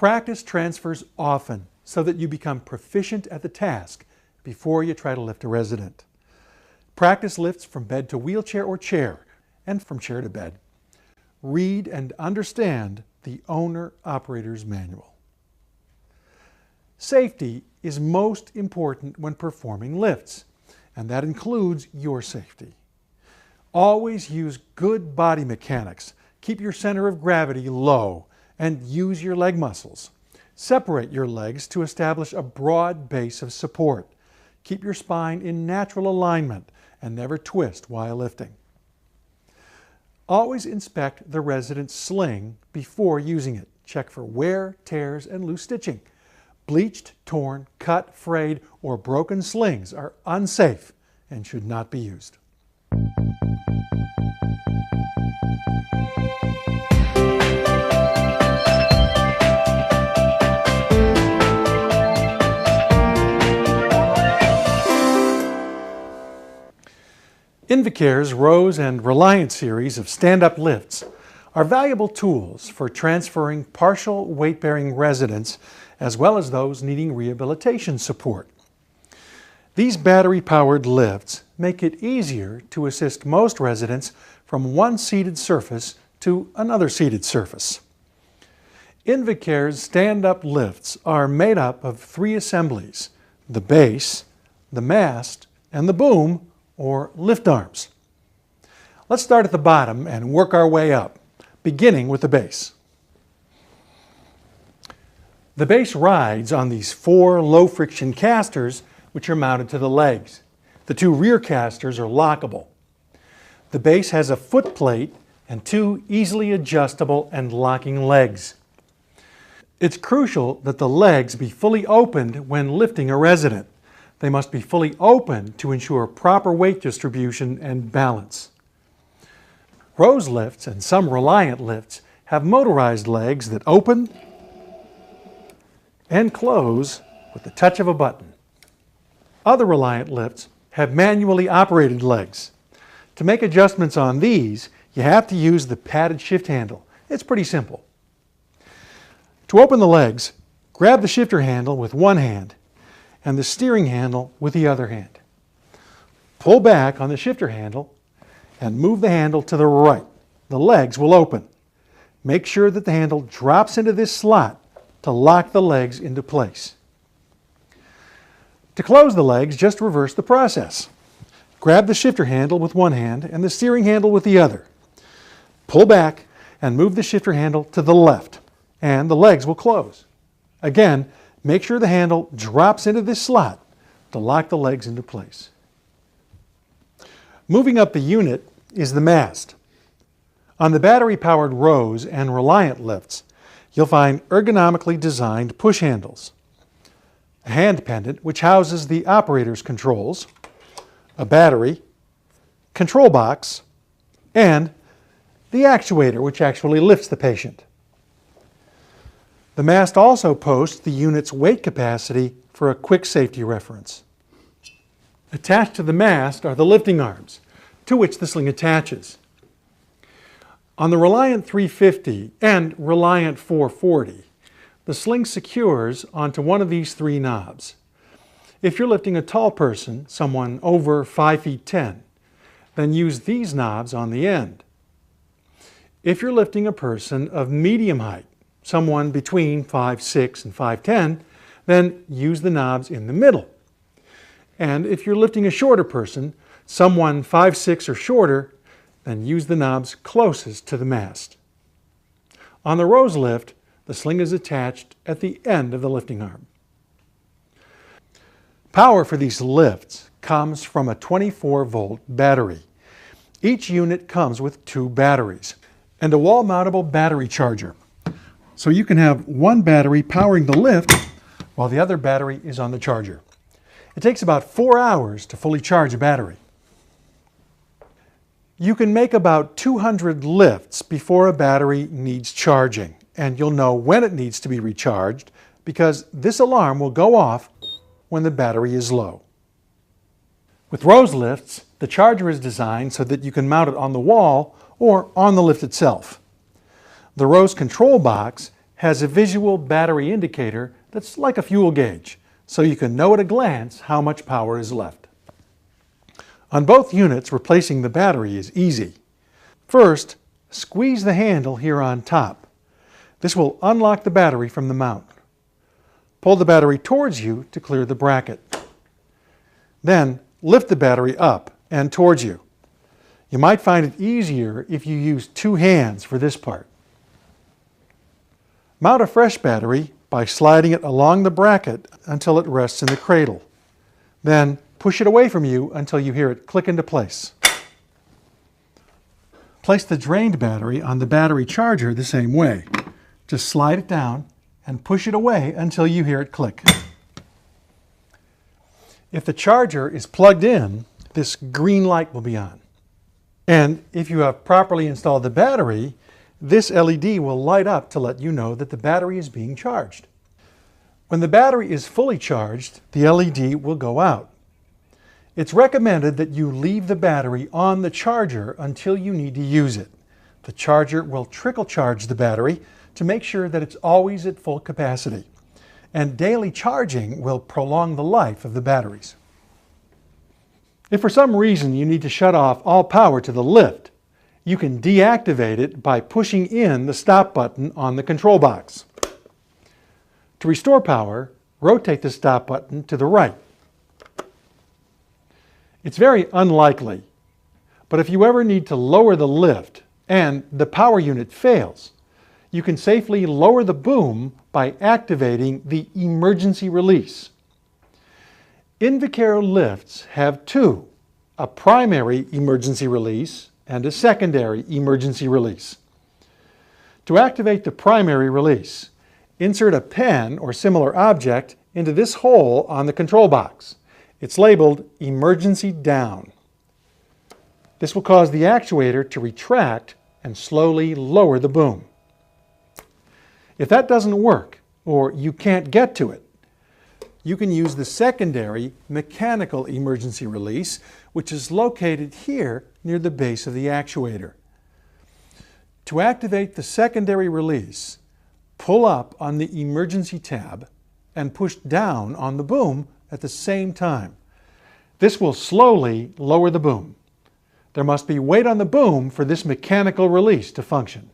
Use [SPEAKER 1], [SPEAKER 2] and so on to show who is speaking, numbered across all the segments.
[SPEAKER 1] Practice transfers often so that you become proficient at the task before you try to lift a resident. Practice lifts from bed to wheelchair or chair, and from chair to bed. Read and understand the owner-operator's manual. Safety is most important when performing lifts, and that includes your safety. Always use good body mechanics. Keep your center of gravity low and use your leg muscles. Separate your legs to establish a broad base of support. Keep your spine in natural alignment and never twist while lifting. Always inspect the resident's sling before using it. Check for wear, tears, and loose stitching. Bleached, torn, cut, frayed, or broken slings are unsafe and should not be used. Invacare's Rose and Reliant series of stand-up lifts are valuable tools for transferring partial weight-bearing residents as well as those needing rehabilitation support. These battery-powered lifts make it easier to assist most residents from one seated surface to another seated surface. Invacare's stand-up lifts are made up of 3 assemblies: the base, the mast, and the boom, or lift arms. Let's start at the bottom and work our way up, beginning with the base. The base rides on these 4 low-friction casters which are mounted to the legs. The 2 rear casters are lockable. The base has a foot plate and 2 easily adjustable and locking legs. It's crucial that the legs be fully opened when lifting a resident. They must be fully open to ensure proper weight distribution and balance. Rose lifts and some Reliant lifts have motorized legs that open and close with the touch of a button. Other Reliant lifts have manually operated legs. To make adjustments on these, you have to use the padded shift handle. It's pretty simple. To open the legs, grab the shifter handle with one hand and the steering handle with the other hand. Pull back on the shifter handle and move the handle to the right. The legs will open. Make sure that the handle drops into this slot to lock the legs into place. To close the legs, just reverse the process. Grab the shifter handle with one hand and the steering handle with the other. Pull back and move the shifter handle to the left, and the legs will close. Again, make sure the handle drops into this slot to lock the legs into place. Moving up the unit is the mast. On the battery-powered Rose and Reliant lifts, you'll find ergonomically designed push handles, a hand pendant which houses the operator's controls, a battery, control box, and the actuator which actually lifts the patient. The mast also posts the unit's weight capacity for a quick safety reference. Attached to the mast are the lifting arms, to which the sling attaches. On the Reliant 350 and Reliant 440, the sling secures onto one of these 3 knobs. If you're lifting a tall person, someone over 5 feet 10, then use these knobs on the end. If you're lifting a person of medium height, someone between 5'6" and 5'10", then use the knobs in the middle. And if you're lifting a shorter person, someone 5'6" or shorter, then use the knobs closest to the mast. On the Rose lift, the sling is attached at the end of the lifting arm. Power for these lifts comes from a 24-volt battery. Each unit comes with 2 batteries and a wall-mountable battery charger. So you can have one battery powering the lift while the other battery is on the charger. It takes about 4 hours to fully charge a battery. You can make about 200 lifts before a battery needs charging, and you'll know when it needs to be recharged because this alarm will go off when the battery is low. With Rose lifts, the charger is designed so that you can mount it on the wall or on the lift itself. The Rose control box has a visual battery indicator that's like a fuel gauge, so you can know at a glance how much power is left. On both units, replacing the battery is easy. First, squeeze the handle here on top. This will unlock the battery from the mount. Pull the battery towards you to clear the bracket. Then, lift the battery up and towards you. You might find it easier if you use two hands for this part. Mount a fresh battery by sliding it along the bracket until it rests in the cradle. Then push it away from you until you hear it click into place. Place the drained battery on the battery charger the same way. Just slide it down and push it away until you hear it click. If the charger is plugged in, this green light will be on. And if you have properly installed the battery, this LED will light up to let you know that the battery is being charged. When the battery is fully charged, the LED will go out. It's recommended that you leave the battery on the charger until you need to use it. The charger will trickle charge the battery to make sure that it's always at full capacity. And daily charging will prolong the life of the batteries. If for some reason you need to shut off all power to the lift, you can deactivate it by pushing in the stop button on the control box. To restore power, rotate the stop button to the right. It's very unlikely, but if you ever need to lower the lift and the power unit fails, you can safely lower the boom by activating the emergency release. Invacare lifts have two, a primary emergency release and a secondary emergency release. To activate the primary release, insert a pen or similar object into this hole on the control box. It's labeled Emergency Down. This will cause the actuator to retract and slowly lower the boom. If that doesn't work, or you can't get to it, you can use the secondary mechanical emergency release, which is located here near the base of the actuator. To activate the secondary release, pull up on the emergency tab and push down on the boom at the same time. This will slowly lower the boom. There must be weight on the boom for this mechanical release to function.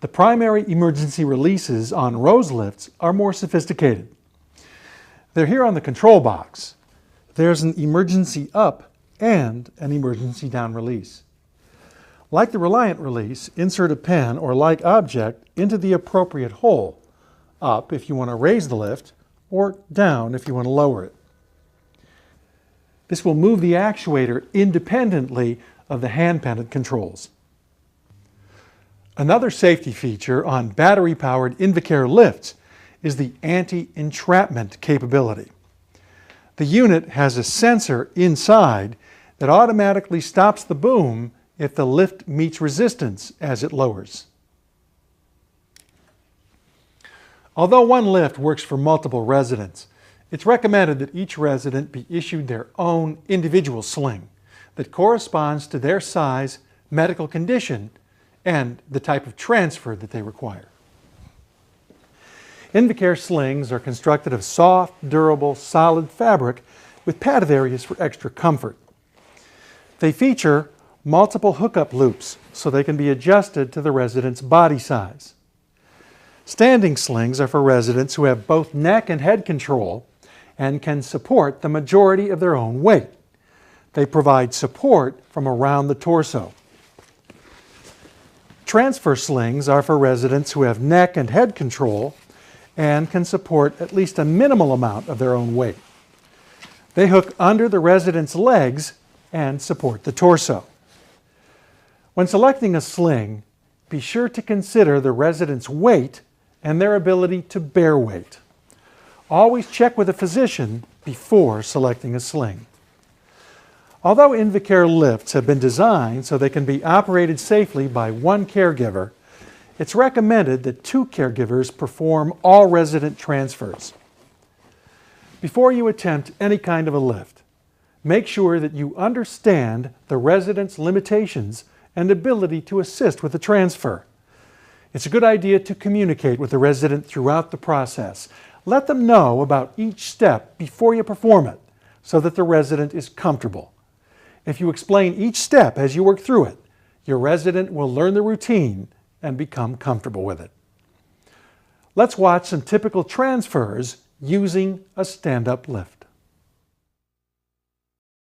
[SPEAKER 1] The primary emergency releases on Rose lifts are more sophisticated. They're here on the control box. There's an emergency up and an emergency down release. Like the Reliant release, insert a pen or like object into the appropriate hole, up if you want to raise the lift, or down if you want to lower it. This will move the actuator independently of the hand-pendant controls. Another safety feature on battery-powered Invacare lifts is the anti-entrapment capability. The unit has a sensor inside that automatically stops the boom if the lift meets resistance as it lowers. Although one lift works for multiple residents, it's recommended that each resident be issued their own individual sling that corresponds to their size, medical condition, and the type of transfer that they require. Invacare slings are constructed of soft, durable, solid fabric with padded areas for extra comfort. They feature multiple hookup loops so they can be adjusted to the resident's body size. Standing slings are for residents who have both neck and head control and can support the majority of their own weight. They provide support from around the torso. Transfer slings are for residents who have neck and head control and can support at least a minimal amount of their own weight. They hook under the resident's legs and support the torso. When selecting a sling, be sure to consider the resident's weight and their ability to bear weight. Always check with a physician before selecting a sling. Although Invacare lifts have been designed so they can be operated safely by one caregiver, it's recommended that two caregivers perform all resident transfers. Before you attempt any kind of a lift, make sure that you understand the resident's limitations and ability to assist with the transfer. It's a good idea to communicate with the resident throughout the process. Let them know about each step before you perform it so that the resident is comfortable. If you explain each step as you work through it, your resident will learn the routine and become comfortable with it. Let's watch some typical transfers using a stand-up lift.